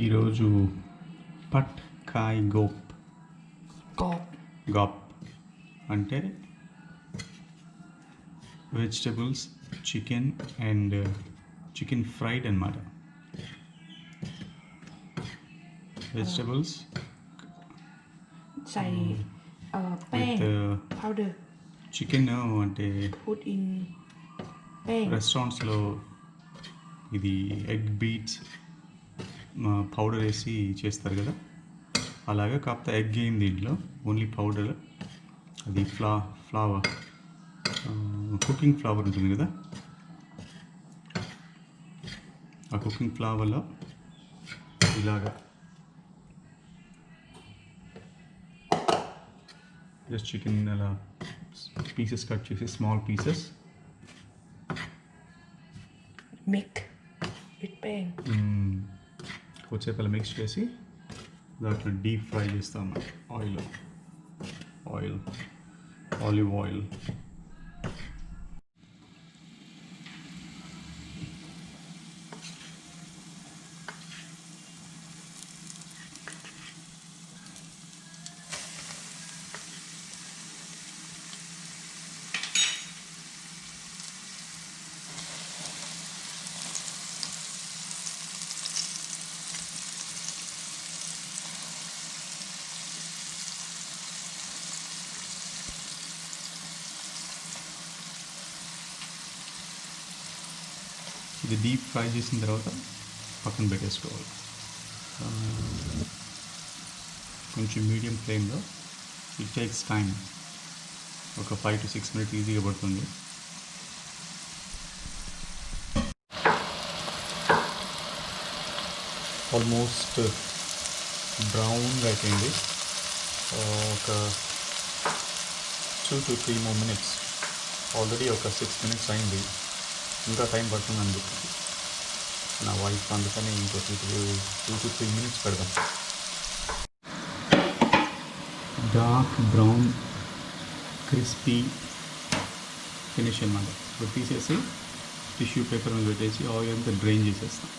ఈరోజు పట్ కాయ్ గోప్ గాప్ అంటే vegetables chicken and chicken fried అన్నమాట. వెజిటబుల్స్ใส่แป้ง powder చికెన్ అంటే put in แป้ง రెస్టారెంట్స్లో ఇది ఎగ్ బీట్స్ పౌడర్ వేసి చేస్తారు కదా, అలాగే కాకపోతే ఎగ్ ఏం దీంట్లో ఓన్లీ పౌడర్. అది ఫ్లవర్ కుకింగ్ ఫ్లవర్ ఉంటుంది కదా, ఆ కుకింగ్ ఫ్లవర్లో ఇలాగా జస్ట్ చికెన్ అలా పీసెస్ కట్ చేసి స్మాల్ పీసెస్ మిక్ విత్ ప్యాన్ కొద్దిసేపు అలా మిక్స్ చేసి దాంట్లో డీప్ ఫ్రై చేస్తాం ఆలివ్ ఆయిల్. ఇది డీప్ ఫ్రై చేసిన తర్వాత పక్కన పెట్టేసుకోవాలి. కొంచెం మీడియం ఫ్లేమ్లో. ఇట్ టేక్స్ టైం, ఒక 5 to 6 minutes ఈజీగా పడుతుంది. ఆల్మోస్ట్ బ్రౌన్గా అయిపోయింది. ఒక 2 to 3 more minutes. ఆల్రెడీ ఒక 6 minutes అయింది, ఇంకా టైం పడుతుంది అని చెప్పింది నా వైఫ్, అందుకని ఇంకో 2 to 3 minutes పెడదాం. డార్క్ బ్రౌన్ క్రిస్పీ ఫినిష్ అన్నమాట. ఇప్పుడు తీసేసి టిష్యూ పేపర్ మీద పెట్టేసి ఆయిల్ అంతా డ్రైన్ చేసేస్తాం.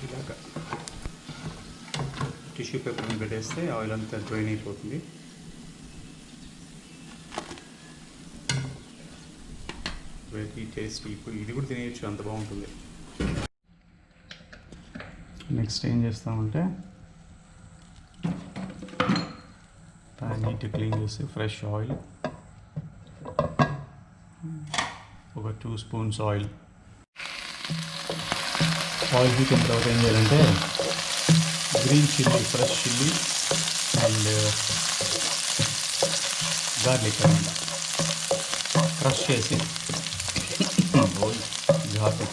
ఇలాగా టిష్యూ పేపర్ మీద పెట్టేస్తే ఆయిల్ అంతా డ్రైన్ అయిపోతుంది. Very tasty. ఇప్పుడు ఇది కూడా తినేయచ్చు, అంత బాగుంటుంది. నెక్స్ట్ ఏం చేస్తామంటే ప్యాన్ నీట్గా క్లీన్ చేసి ఫ్రెష్ ఆయిల్, ఒక 2 spoons ఆయిల్ హీట్ అయిన తర్వాత ఏం చేయాలంటే green chilli, fresh chilli and garlic అన్నమాట క్రష్ చేసి ఘాటు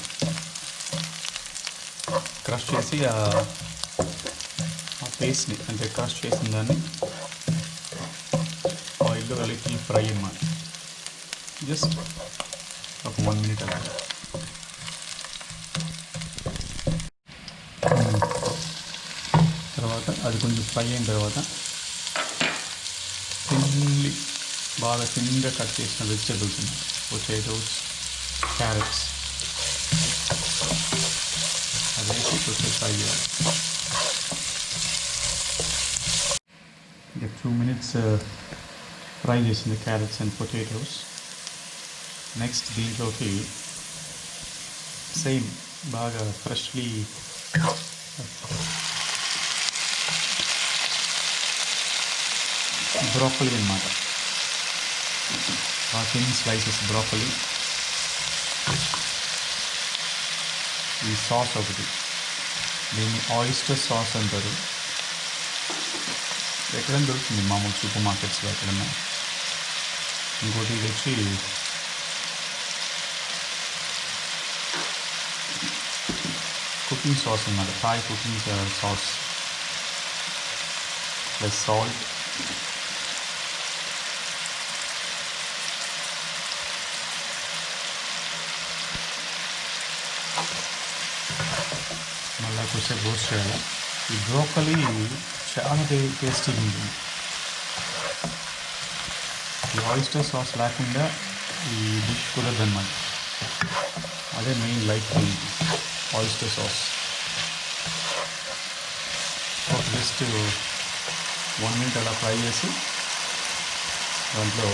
క్రష్ చేసి ఆ పేస్ట్ని, అంటే క్రష్ చేసిన దాన్ని ఆయిల్లో లిటిల్ ఫ్రై అన్నమాట. జస్ట్ ఒక 1 minute అలా. తర్వాత అది కొంచెం ఫ్రై అయిన తర్వాత బాగా చిన్నగా కట్ చేసిన వెజిటబుల్స్ ఉన్నాయి, పొటాటోస్, క్యారెట్స్, అదేసి కొంచెం ఫ్రై చేయాలి. ఇంకా 2 minutes ఫ్రై చేసింది క్యారెట్స్ అండ్ పొటాటోస్. నెక్స్ట్ దీంట్లోకి సేమ్ బాగా ఫ్రెష్లీ బ్రోకలీ అన్నమాట, చిన్న స్లైసెస్ బ్రోకలీ. ఈ సాస్ ఒకటి, దీన్ని ఆయిస్టర్ సాస్ అంటారు. ఎక్కడైనా దొరుకుతుంది మామూలు సూపర్ మార్కెట్స్లో ఎక్కడన్నా. ఇంకోటి ఇది వచ్చి కుకింగ్ సాస్ అన్నమాట, Thai cooking sauce plus salt. మళ్ళీ కొంచెం రోస్ట్ చేయాలి. ఈ బ్రోకలీ చాలా టేస్టీగా ఉంటుంది. ఈ ఆయిస్టర్ సాస్ లేకుండా ఈ డిష్ కుదరదన్నమాట. అదే main like the oyster sauce. ఒక జస్ట్ 1 minute అలా ఫ్రై చేసి దాంట్లో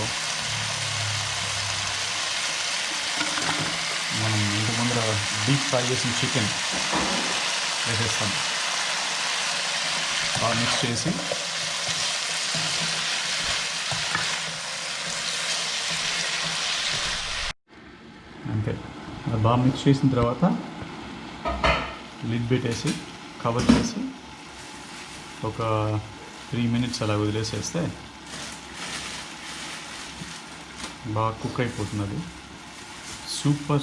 మనం ఇంటి ముందర డీప్ ఫ్రై చేసిన చికెన్ వేసేస్తాం. బాగా మిక్స్ చేసి అంతే. అది బాగా మిక్స్ చేసిన తర్వాత లిడ్ పెట్టేసి కవర్ చేసి ఒక 3 minutes అలా వదిలేసేస్తే బాగా కుక్ అయిపోతుంది. అది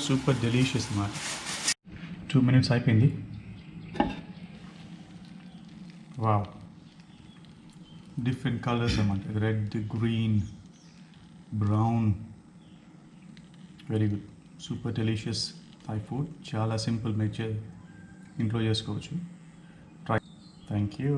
సూపర్ డెలీషియస్ అన్నమాట. 2 minutes అయిపోయింది. వావ్, డిఫరెంట్ కలర్స్ అన్నమాట. Red, green, brown. Very good, super delicious Thai food. చాలా సింపుల్, ఇంట్లో చేసుకోవచ్చు. ట్రై. Thank you.